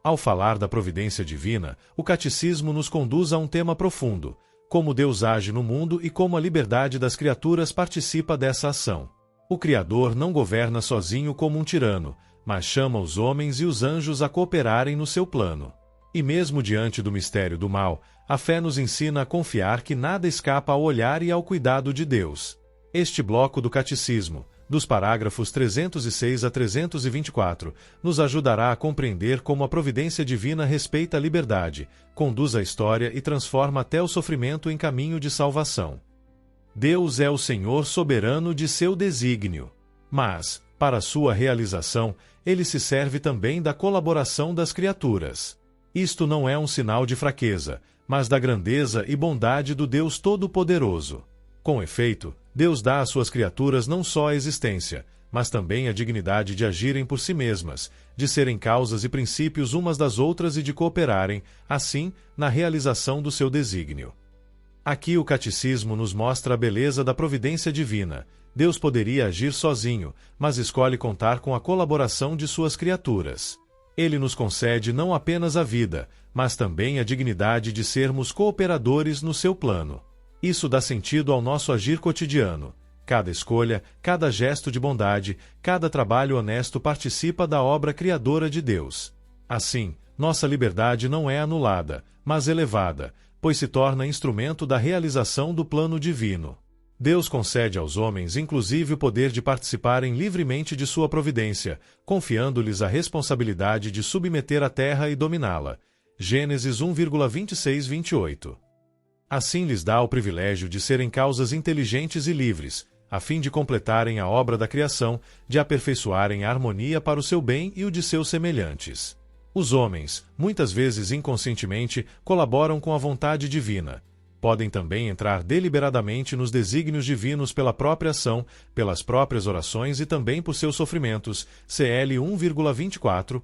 Ao falar da providência divina, o catecismo nos conduz a um tema profundo: como Deus age no mundo e como a liberdade das criaturas participa dessa ação. O Criador não governa sozinho como um tirano, mas chama os homens e os anjos a cooperarem no seu plano. E mesmo diante do mistério do mal, a fé nos ensina a confiar que nada escapa ao olhar e ao cuidado de Deus. Este bloco do catecismo, dos parágrafos 306 a 324, nos ajudará a compreender como a providência divina respeita a liberdade, conduz a história e transforma até o sofrimento em caminho de salvação. Deus é o Senhor soberano de seu desígnio. Mas, para sua realização, ele se serve também da colaboração das criaturas. Isto não é um sinal de fraqueza, mas da grandeza e bondade do Deus Todo-Poderoso. Com efeito, Deus dá às suas criaturas não só a existência, mas também a dignidade de agirem por si mesmas, de serem causas e princípios umas das outras e de cooperarem, assim, na realização do seu desígnio. Aqui o catecismo nos mostra a beleza da providência divina. Deus poderia agir sozinho, mas escolhe contar com a colaboração de suas criaturas. Ele nos concede não apenas a vida, mas também a dignidade de sermos cooperadores no seu plano. Isso dá sentido ao nosso agir cotidiano. Cada escolha, cada gesto de bondade, cada trabalho honesto participa da obra criadora de Deus. Assim, nossa liberdade não é anulada, mas elevada, pois se torna instrumento da realização do plano divino. Deus concede aos homens inclusive o poder de participarem livremente de sua providência, confiando-lhes a responsabilidade de submeter a terra e dominá-la. Gênesis 1,26-28. Assim lhes dá o privilégio de serem causas inteligentes e livres, a fim de completarem a obra da criação, de aperfeiçoarem a harmonia para o seu bem e o de seus semelhantes. Os homens, muitas vezes inconscientemente, colaboram com a vontade divina. Podem também entrar deliberadamente nos desígnios divinos pela própria ação, pelas próprias orações e também por seus sofrimentos. CL 1,24.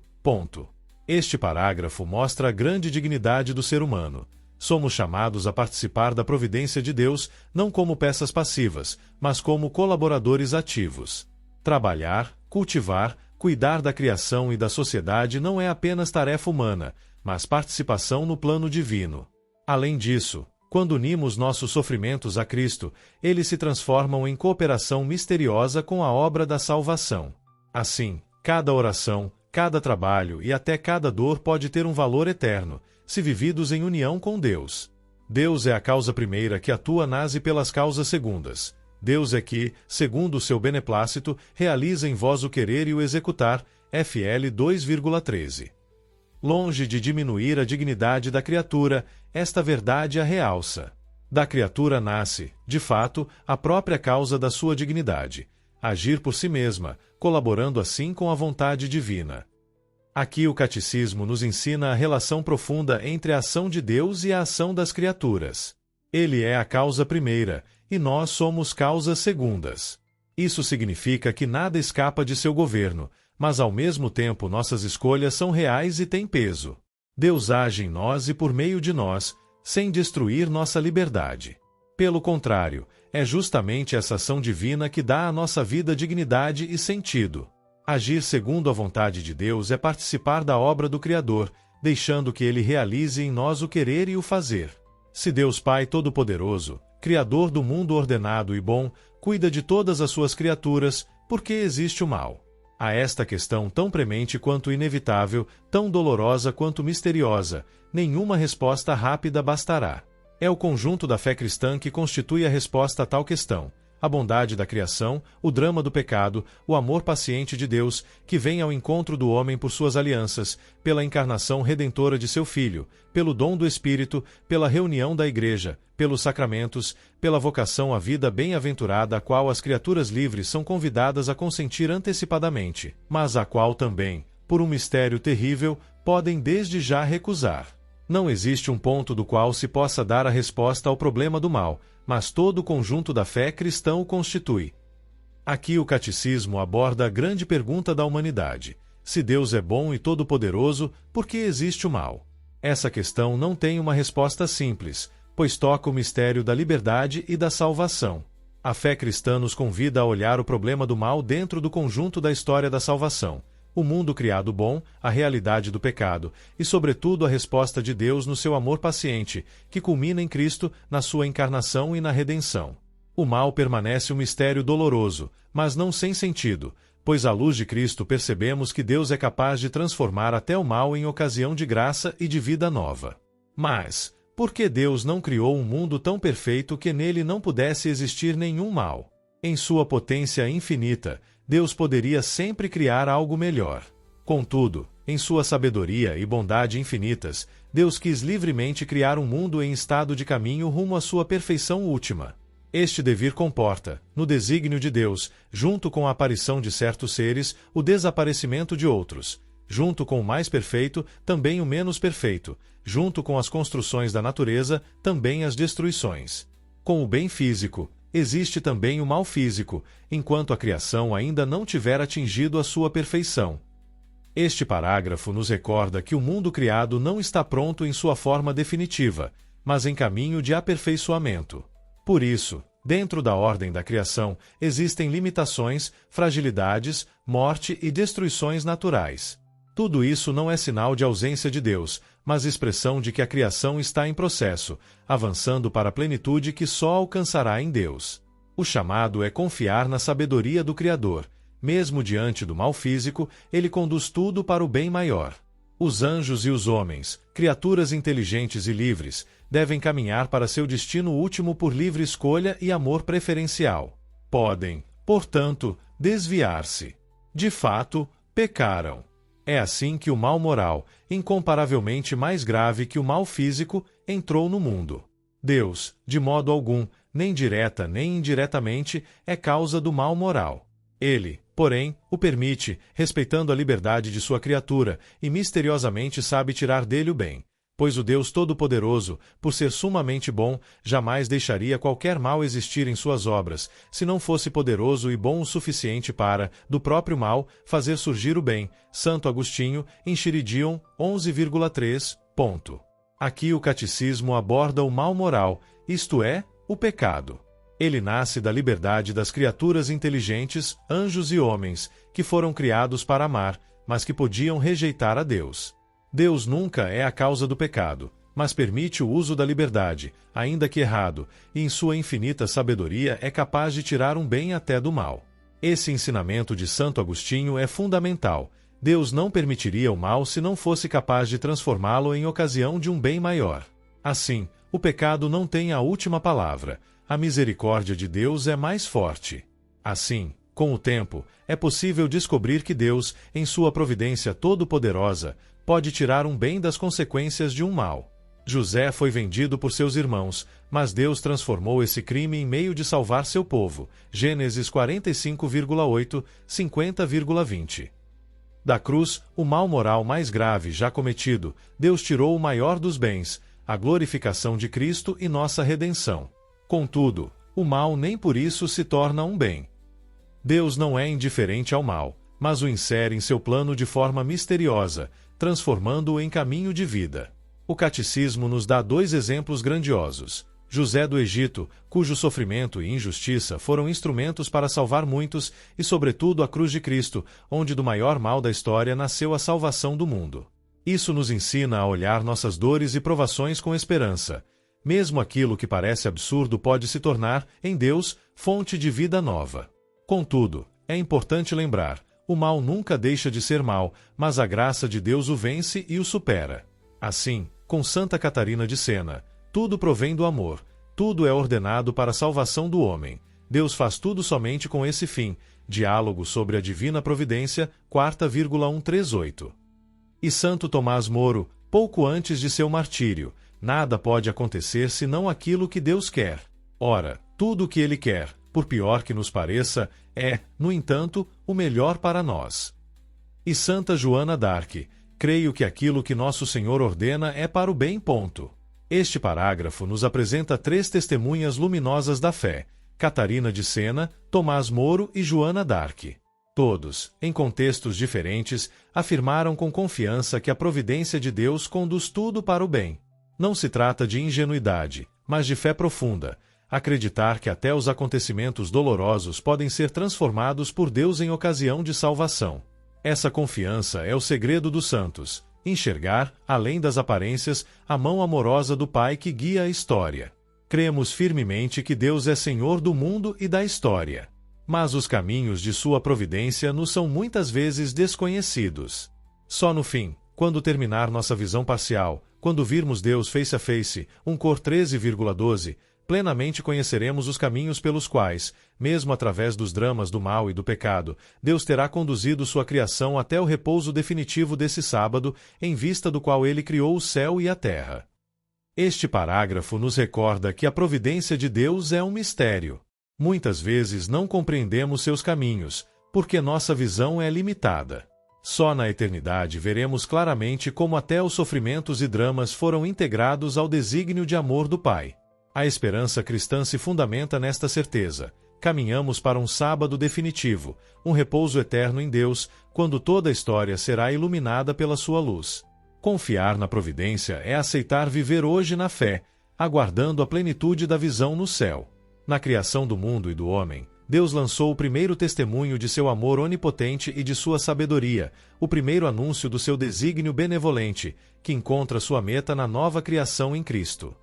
Este parágrafo mostra a grande dignidade do ser humano. Somos chamados a participar da providência de Deus, não como peças passivas, mas como colaboradores ativos. Trabalhar, cultivar, cuidar da criação e da sociedade não é apenas tarefa humana, mas participação no plano divino. Além disso, quando unimos nossos sofrimentos a Cristo, eles se transformam em cooperação misteriosa com a obra da salvação. Assim, cada oração, cada trabalho e até cada dor pode ter um valor eterno, se vividos em união com Deus. Deus é a causa primeira que atua nas e pelas causas segundas. Deus é que, segundo o seu beneplácito, realiza em vós o querer e o executar. FL 2,13. Longe de diminuir a dignidade da criatura, esta verdade a realça. Da criatura nasce, de fato, a própria causa da sua dignidade: agir por si mesma, colaborando assim com a vontade divina. Aqui o catecismo nos ensina a relação profunda entre a ação de Deus e a ação das criaturas. Ele é a causa primeira, e nós somos causas segundas. Isso significa que nada escapa de seu governo, mas ao mesmo tempo nossas escolhas são reais e têm peso. Deus age em nós e por meio de nós, sem destruir nossa liberdade. Pelo contrário, é justamente essa ação divina que dá à nossa vida dignidade e sentido. Agir segundo a vontade de Deus é participar da obra do Criador, deixando que Ele realize em nós o querer e o fazer. Se Deus Pai Todo-Poderoso, Criador do mundo ordenado e bom, cuida de todas as suas criaturas, por que existe o mal? A esta questão tão premente quanto inevitável, tão dolorosa quanto misteriosa, nenhuma resposta rápida bastará. É o conjunto da fé cristã que constitui a resposta a tal questão: a bondade da criação, o drama do pecado, o amor paciente de Deus, que vem ao encontro do homem por suas alianças, pela encarnação redentora de seu Filho, pelo dom do Espírito, pela reunião da Igreja, pelos sacramentos, pela vocação à vida bem-aventurada a qual as criaturas livres são convidadas a consentir antecipadamente, mas a qual também, por um mistério terrível, podem desde já recusar. Não existe um ponto do qual se possa dar a resposta ao problema do mal, mas todo o conjunto da fé cristã o constitui. Aqui o catecismo aborda a grande pergunta da humanidade: se Deus é bom e todo-poderoso, por que existe o mal? Essa questão não tem uma resposta simples, pois toca o mistério da liberdade e da salvação. A fé cristã nos convida a olhar o problema do mal dentro do conjunto da história da salvação, o mundo criado bom, a realidade do pecado, e sobretudo a resposta de Deus no seu amor paciente, que culmina em Cristo, na sua encarnação e na redenção. O mal permanece um mistério doloroso, mas não sem sentido, pois à luz de Cristo percebemos que Deus é capaz de transformar até o mal em ocasião de graça e de vida nova. Mas, por que Deus não criou um mundo tão perfeito que nele não pudesse existir nenhum mal? Em sua potência infinita, Deus poderia sempre criar algo melhor. Contudo, em sua sabedoria e bondade infinitas, Deus quis livremente criar um mundo em estado de caminho rumo à sua perfeição última. Este devir comporta, no desígnio de Deus, junto com a aparição de certos seres, o desaparecimento de outros, junto com o mais perfeito, também o menos perfeito, junto com as construções da natureza, também as destruições. Com o bem físico, existe também o mal físico, enquanto a criação ainda não tiver atingido a sua perfeição. Este parágrafo nos recorda que o mundo criado não está pronto em sua forma definitiva, mas em caminho de aperfeiçoamento. Por isso, dentro da ordem da criação, existem limitações, fragilidades, morte e destruições naturais. Tudo isso não é sinal de ausência de Deus, mas expressão de que a criação está em processo, avançando para a plenitude que só alcançará em Deus. O chamado é confiar na sabedoria do Criador. Mesmo diante do mal físico, ele conduz tudo para o bem maior. Os anjos e os homens, criaturas inteligentes e livres, devem caminhar para seu destino último por livre escolha e amor preferencial. Podem, portanto, desviar-se. De fato, pecaram. É assim que o mal moral, incomparavelmente mais grave que o mal físico, entrou no mundo. Deus, de modo algum, nem direta nem indiretamente, é causa do mal moral. Ele, porém, o permite, respeitando a liberdade de sua criatura, e misteriosamente sabe tirar dele o bem. Pois o Deus Todo-Poderoso, por ser sumamente bom, jamais deixaria qualquer mal existir em suas obras, se não fosse poderoso e bom o suficiente para, do próprio mal, fazer surgir o bem. Santo Agostinho, Enchiridion 11,3. Aqui o catecismo aborda o mal moral, isto é, o pecado. Ele nasce da liberdade das criaturas inteligentes, anjos e homens, que foram criados para amar, mas que podiam rejeitar a Deus. Deus nunca é a causa do pecado, mas permite o uso da liberdade, ainda que errado, e em sua infinita sabedoria é capaz de tirar um bem até do mal. Esse ensinamento de Santo Agostinho é fundamental. Deus não permitiria o mal se não fosse capaz de transformá-lo em ocasião de um bem maior. Assim, o pecado não tem a última palavra. A misericórdia de Deus é mais forte. Assim, com o tempo, é possível descobrir que Deus, em sua providência todo-poderosa, pode tirar um bem das consequências de um mal. José foi vendido por seus irmãos, mas Deus transformou esse crime em meio de salvar seu povo. Gênesis 45,8, 50,20. Da cruz, o mal moral mais grave já cometido, Deus tirou o maior dos bens, a glorificação de Cristo e nossa redenção. Contudo, o mal nem por isso se torna um bem. Deus não é indiferente ao mal, mas o insere em seu plano de forma misteriosa, transformando-o em caminho de vida. O Catecismo nos dá dois exemplos grandiosos. José do Egito, cujo sofrimento e injustiça foram instrumentos para salvar muitos, e sobretudo a cruz de Cristo, onde do maior mal da história nasceu a salvação do mundo. Isso nos ensina a olhar nossas dores e provações com esperança. Mesmo aquilo que parece absurdo pode se tornar, em Deus, fonte de vida nova. Contudo, é importante lembrar, o mal nunca deixa de ser mal, mas a graça de Deus o vence e o supera. Assim, com Santa Catarina de Sena, tudo provém do amor, tudo é ordenado para a salvação do homem. Deus faz tudo somente com esse fim. Diálogo sobre a Divina Providência, 4,138. E Santo Tomás Moro, pouco antes de seu martírio, nada pode acontecer senão aquilo que Deus quer. Ora, tudo o que Ele quer, por pior que nos pareça, é, no entanto, o melhor para nós. E Santa Joana d'Arc, creio que aquilo que Nosso Senhor ordena é para o bem. Este parágrafo nos apresenta três testemunhas luminosas da fé: Catarina de Sena, Tomás Moro e Joana d'Arc. Todos, em contextos diferentes, afirmaram com confiança que a providência de Deus conduz tudo para o bem. Não se trata de ingenuidade, mas de fé profunda, acreditar que até os acontecimentos dolorosos podem ser transformados por Deus em ocasião de salvação. Essa confiança é o segredo dos santos, enxergar, além das aparências, a mão amorosa do Pai que guia a história. Cremos firmemente que Deus é Senhor do mundo e da história. Mas os caminhos de sua providência nos são muitas vezes desconhecidos. Só no fim, quando terminar nossa visão parcial, quando virmos Deus face a face, Cor 13,12, plenamente conheceremos os caminhos pelos quais, mesmo através dos dramas do mal e do pecado, Deus terá conduzido sua criação até o repouso definitivo desse sábado, em vista do qual ele criou o céu e a terra. Este parágrafo nos recorda que a providência de Deus é um mistério. Muitas vezes não compreendemos seus caminhos, porque nossa visão é limitada. Só na eternidade veremos claramente como até os sofrimentos e dramas foram integrados ao desígnio de amor do Pai. A esperança cristã se fundamenta nesta certeza. Caminhamos para um sábado definitivo, um repouso eterno em Deus, quando toda a história será iluminada pela sua luz. Confiar na providência é aceitar viver hoje na fé, aguardando a plenitude da visão no céu. Na criação do mundo e do homem, Deus lançou o primeiro testemunho de seu amor onipotente e de sua sabedoria, o primeiro anúncio do seu desígnio benevolente, que encontra sua meta na nova criação em Cristo.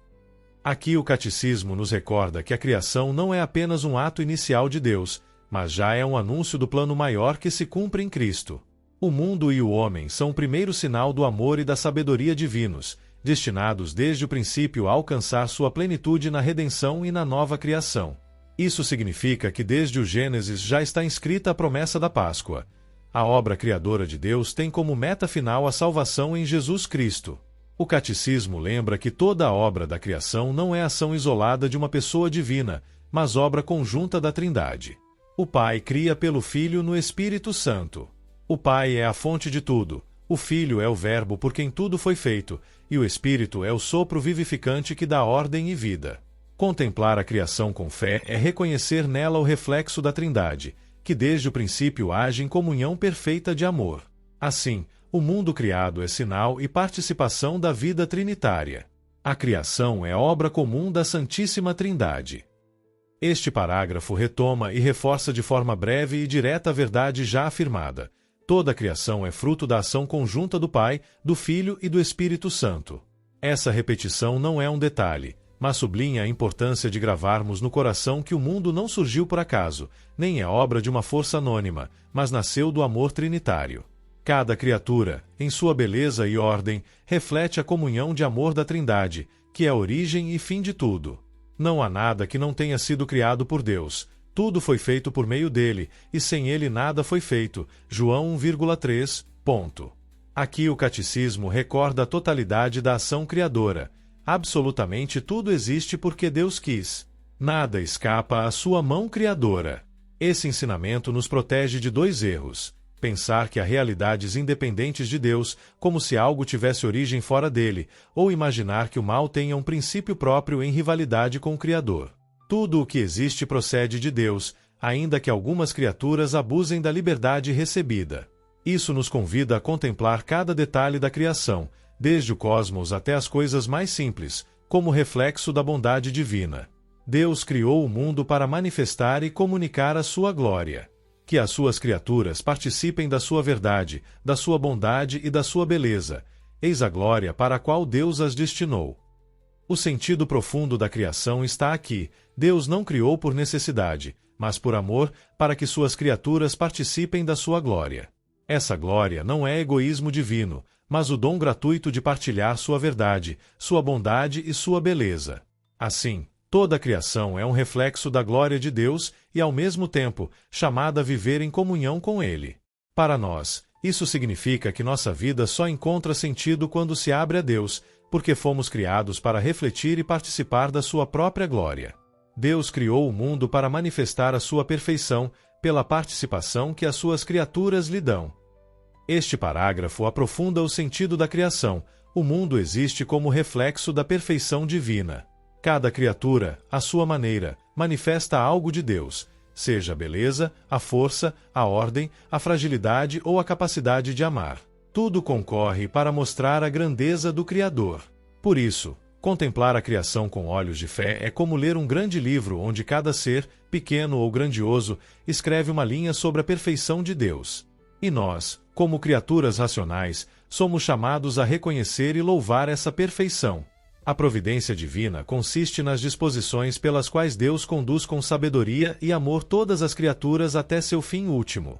Aqui o Catecismo nos recorda que a criação não é apenas um ato inicial de Deus, mas já é um anúncio do plano maior que se cumpre em Cristo. O mundo e o homem são o primeiro sinal do amor e da sabedoria divinos, destinados desde o princípio a alcançar sua plenitude na redenção e na nova criação. Isso significa que desde o Gênesis já está inscrita a promessa da Páscoa. A obra criadora de Deus tem como meta final a salvação em Jesus Cristo. O Catecismo lembra que toda a obra da criação não é ação isolada de uma pessoa divina, mas obra conjunta da Trindade. O Pai cria pelo Filho no Espírito Santo. O Pai é a fonte de tudo, o Filho é o Verbo por quem tudo foi feito, e o Espírito é o sopro vivificante que dá ordem e vida. Contemplar a criação com fé é reconhecer nela o reflexo da Trindade, que desde o princípio age em comunhão perfeita de amor. Assim, o mundo criado é sinal e participação da vida trinitária. A criação é obra comum da Santíssima Trindade. Este parágrafo retoma e reforça de forma breve e direta a verdade já afirmada. Toda a criação é fruto da ação conjunta do Pai, do Filho e do Espírito Santo. Essa repetição não é um detalhe, mas sublinha a importância de gravarmos no coração que o mundo não surgiu por acaso, nem é obra de uma força anônima, mas nasceu do amor trinitário. Cada criatura, em sua beleza e ordem, reflete a comunhão de amor da Trindade, que é a origem e fim de tudo. Não há nada que não tenha sido criado por Deus. Tudo foi feito por meio dele, e sem ele nada foi feito. João 1,3. Aqui o Catecismo recorda a totalidade da ação criadora. Absolutamente tudo existe porque Deus quis. Nada escapa à sua mão criadora. Esse ensinamento nos protege de dois erros. Pensar que há realidades independentes de Deus, como se algo tivesse origem fora dele, ou imaginar que o mal tenha um princípio próprio em rivalidade com o Criador. Tudo o que existe procede de Deus, ainda que algumas criaturas abusem da liberdade recebida. Isso nos convida a contemplar cada detalhe da criação, desde o cosmos até as coisas mais simples, como reflexo da bondade divina. Deus criou o mundo para manifestar e comunicar a sua glória. Que as suas criaturas participem da sua verdade, da sua bondade e da sua beleza. Eis a glória para a qual Deus as destinou. O sentido profundo da criação está aqui. Deus não criou por necessidade, mas por amor, para que suas criaturas participem da sua glória. Essa glória não é egoísmo divino, mas o dom gratuito de partilhar sua verdade, sua bondade e sua beleza. Assim, toda a criação é um reflexo da glória de Deus e, ao mesmo tempo, chamada a viver em comunhão com Ele. Para nós, isso significa que nossa vida só encontra sentido quando se abre a Deus, porque fomos criados para refletir e participar da sua própria glória. Deus criou o mundo para manifestar a sua perfeição pela participação que as suas criaturas lhe dão. Este parágrafo aprofunda o sentido da criação. O mundo existe como reflexo da perfeição divina. Cada criatura, à sua maneira, manifesta algo de Deus, seja a beleza, a força, a ordem, a fragilidade ou a capacidade de amar. Tudo concorre para mostrar a grandeza do Criador. Por isso, contemplar a criação com olhos de fé é como ler um grande livro onde cada ser, pequeno ou grandioso, escreve uma linha sobre a perfeição de Deus. E nós, Como criaturas racionais, somos chamados a reconhecer e louvar essa perfeição. A providência divina consiste nas disposições pelas quais Deus conduz com sabedoria e amor todas as criaturas até seu fim último.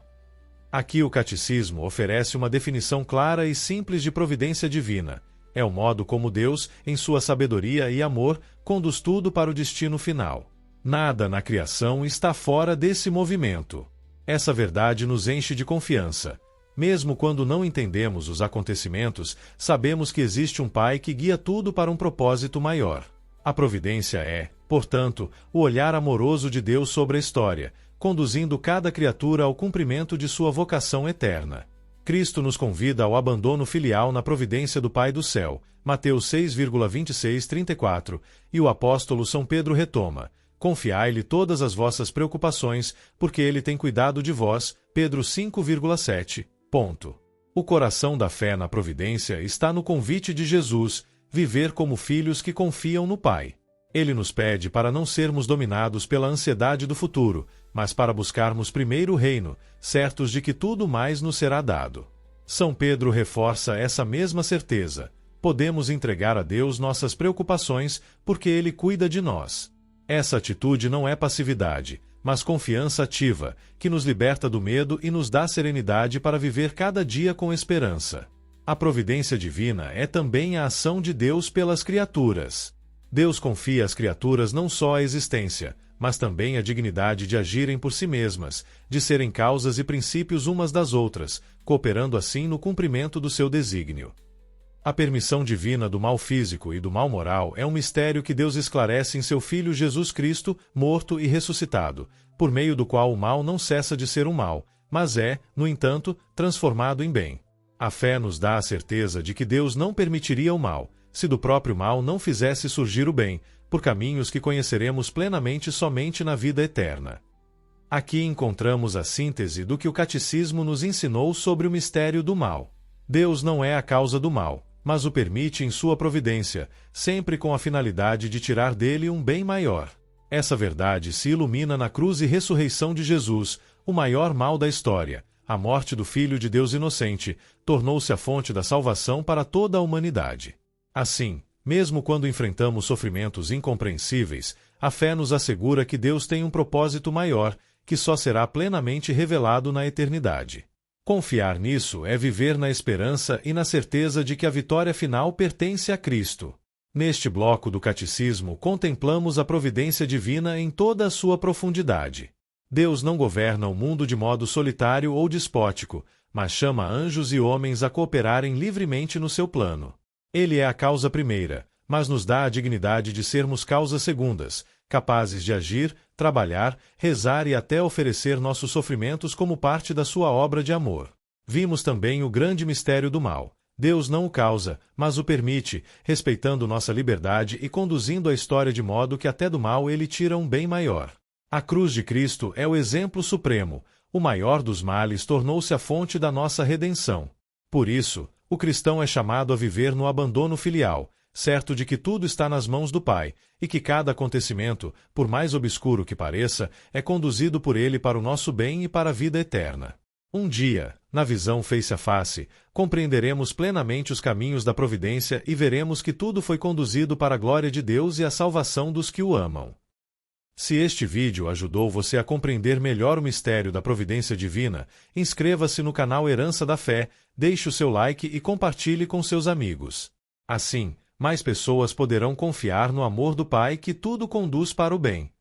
Aqui o Catecismo oferece uma definição clara e simples de providência divina. É o modo como Deus, em sua sabedoria e amor, conduz tudo para o destino final. Nada na criação está fora desse movimento. Essa verdade nos enche de confiança. Mesmo quando não entendemos os acontecimentos, sabemos que existe um Pai que guia tudo para um propósito maior. A providência é, portanto, o olhar amoroso de Deus sobre a história, conduzindo cada criatura ao cumprimento de sua vocação eterna. Cristo nos convida ao abandono filial na providência do Pai do céu, Mateus 6,26-34, e o apóstolo São Pedro retoma: confiai-lhe todas as vossas preocupações, porque ele tem cuidado de vós, Pedro 5,7. O coração da fé na providência está no convite de Jesus, viver como filhos que confiam no Pai. Ele nos pede para não sermos dominados pela ansiedade do futuro, mas para buscarmos primeiro o reino, certos de que tudo mais nos será dado. São Pedro reforça essa mesma certeza. Podemos entregar a Deus nossas preocupações, porque Ele cuida de nós. Essa atitude não é passividade, mas confiança ativa, que nos liberta do medo e nos dá serenidade para viver cada dia com esperança. A providência divina é também a ação de Deus pelas criaturas. Deus confia às criaturas não só a existência, mas também a dignidade de agirem por si mesmas, de serem causas e princípios umas das outras, cooperando assim no cumprimento do seu desígnio. A permissão divina do mal físico e do mal moral é um mistério que Deus esclarece em seu Filho Jesus Cristo, morto e ressuscitado, por meio do qual o mal não cessa de ser um mal, mas é, no entanto, transformado em bem. A fé nos dá a certeza de que Deus não permitiria o mal, se do próprio mal não fizesse surgir o bem, por caminhos que conheceremos plenamente somente na vida eterna. Aqui encontramos a síntese do que o Catecismo nos ensinou sobre o mistério do mal. Deus não é a causa do mal, mas o permite em sua providência, sempre com a finalidade de tirar dele um bem maior. Essa verdade se ilumina na cruz e ressurreição de Jesus, o maior mal da história. A morte do Filho de Deus inocente tornou-se a fonte da salvação para toda a humanidade. Assim, mesmo quando enfrentamos sofrimentos incompreensíveis, a fé nos assegura que Deus tem um propósito maior, que só será plenamente revelado na eternidade. Confiar nisso é viver na esperança e na certeza de que a vitória final pertence a Cristo. Neste bloco do Catecismo, contemplamos a providência divina em toda a sua profundidade. Deus não governa o mundo de modo solitário ou despótico, mas chama anjos e homens a cooperarem livremente no seu plano. Ele é a causa primeira, mas nos dá a dignidade de sermos causas segundas, capazes de agir, trabalhar, rezar e até oferecer nossos sofrimentos como parte da sua obra de amor. Vimos também o grande mistério do mal. Deus não o causa, mas o permite, respeitando nossa liberdade e conduzindo a história de modo que até do mal ele tira um bem maior. A cruz de Cristo é o exemplo supremo. O maior dos males tornou-se a fonte da nossa redenção. Por isso, o cristão é chamado a viver no abandono filial, certo de que tudo está nas mãos do Pai, e que cada acontecimento, por mais obscuro que pareça, é conduzido por Ele para o nosso bem e para a vida eterna. Um dia, na visão face a face, compreenderemos plenamente os caminhos da providência e veremos que tudo foi conduzido para a glória de Deus e a salvação dos que o amam. Se este vídeo ajudou você a compreender melhor o mistério da providência divina, inscreva-se no canal Herança da Fé, deixe o seu like e compartilhe com seus amigos. Assim, mais pessoas poderão confiar no amor do Pai que tudo conduz para o bem.